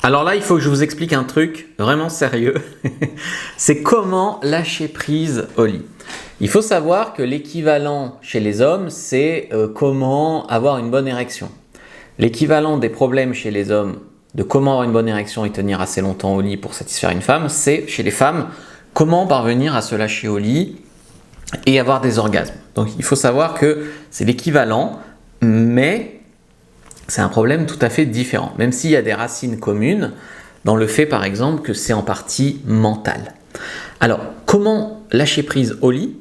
Alors là, il faut que je vous explique un truc vraiment sérieux. C'est comment lâcher prise au lit. Il faut savoir que l'équivalent chez les hommes, c'est comment avoir une bonne érection. L'équivalent des problèmes chez les hommes de comment avoir une bonne érection et tenir assez longtemps au lit pour satisfaire une femme, c'est chez les femmes comment parvenir à se lâcher au lit et avoir des orgasmes. Donc il faut savoir que c'est l'équivalent, mais c'est un problème tout à fait différent, même s'il y a des racines communes dans le fait par exemple que c'est en partie mental. Alors, comment lâcher prise au lit?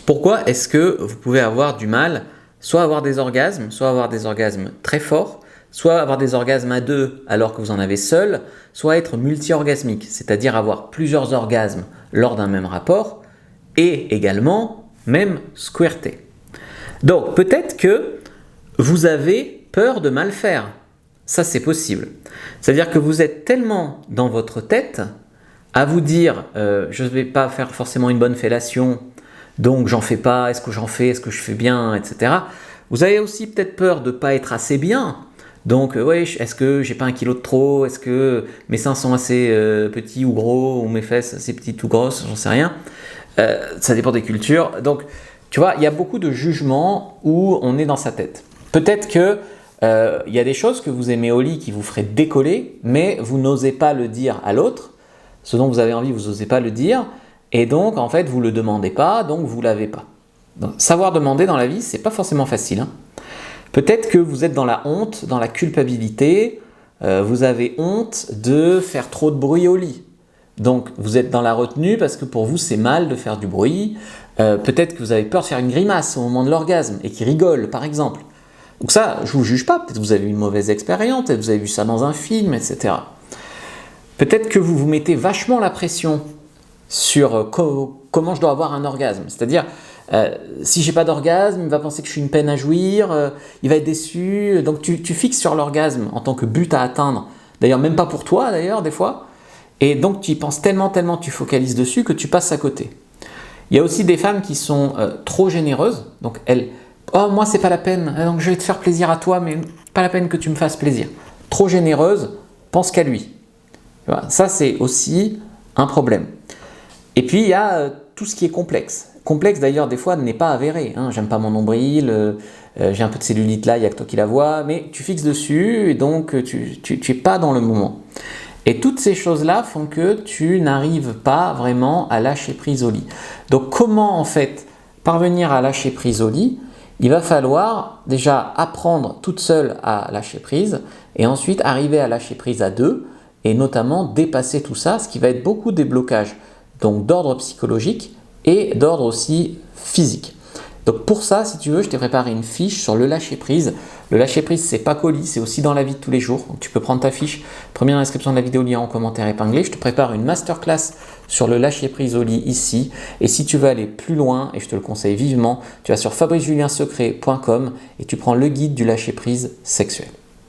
Pourquoi est-ce que vous pouvez avoir du mal soit à avoir des orgasmes, soit à avoir des orgasmes très forts, soit avoir des orgasmes à deux alors que vous en avez seul, soit être multi-orgasmique, c'est-à-dire avoir plusieurs orgasmes lors d'un même rapport, et également même squirter. Donc peut-être que vous avez peur de mal faire. Ça, c'est possible. C'est-à-dire que vous êtes tellement dans votre tête à vous dire je ne vais pas faire forcément une bonne fellation, donc j'en fais pas, est-ce que j'en fais, est-ce que je fais bien, etc. Vous avez aussi peut-être peur de ne pas être assez bien. Donc oui, est-ce que j'ai pas 1 kilo de trop, est-ce que mes seins sont assez petits ou gros, ou mes fesses assez petites ou grosses, j'en sais rien. Ça dépend des cultures. Donc tu vois, il y a beaucoup de jugements où on est dans sa tête. Peut-être que y a des choses que vous aimez au lit qui vous feraient décoller, mais vous n'osez pas le dire à l'autre. Ce dont vous avez envie, vous n'osez pas le dire. Et donc, en fait, vous ne le demandez pas, donc vous ne l'avez pas. Donc, savoir demander dans la vie, ce n'est pas forcément facile. Hein. Peut-être que vous êtes dans la honte, dans la culpabilité. Vous avez honte de faire trop de bruit au lit. Donc, vous êtes dans la retenue parce que pour vous, c'est mal de faire du bruit. Peut-être que vous avez peur de faire une grimace au moment de l'orgasme et qui rigole, par exemple. Donc ça, je ne vous juge pas, peut-être que vous avez eu une mauvaise expérience, peut-être que vous avez vu ça dans un film, etc. Peut-être que vous vous mettez vachement la pression sur comment je dois avoir un orgasme. C'est-à-dire, si j'ai pas d'orgasme, il va penser que je suis une peine à jouir, il va être déçu. Donc tu fixes sur l'orgasme en tant que but à atteindre. D'ailleurs, même pas pour toi, d'ailleurs, des fois. Et donc tu y penses tellement, tu focalises dessus que tu passes à côté. Il y a aussi des femmes qui sont trop généreuses. Donc elles... Oh, moi, c'est pas la peine, donc je vais te faire plaisir à toi, mais pas la peine que tu me fasses plaisir. Trop généreuse, pense qu'à lui. Ça, c'est aussi un problème. Et puis, il y a tout ce qui est complexe. Complexe, d'ailleurs, des fois, n'est pas avéré. Hein. J'aime pas mon nombril, j'ai un peu de cellulite là, il n'y a que toi qui la vois, mais tu fixes dessus et donc tu n'es pas dans le moment. Et toutes ces choses-là font que tu n'arrives pas vraiment à lâcher prise au lit. Donc, comment, en fait, parvenir à lâcher prise au lit? Il va falloir déjà apprendre toute seule à lâcher prise et ensuite arriver à lâcher prise à deux et notamment dépasser tout ça, ce qui va être beaucoup des blocages donc d'ordre psychologique et d'ordre aussi physique. Donc pour ça, si tu veux, je t'ai préparé une fiche sur le lâcher prise. Le lâcher prise, c'est pas qu'au lit, c'est aussi dans la vie de tous les jours. Donc tu peux prendre ta fiche, première description de la vidéo, lien en commentaire épinglé. Je te prépare une masterclass sur le lâcher prise au lit ici. Et si tu veux aller plus loin, et je te le conseille vivement, tu vas sur fabricejuliensecret.com et tu prends le guide du lâcher prise sexuel.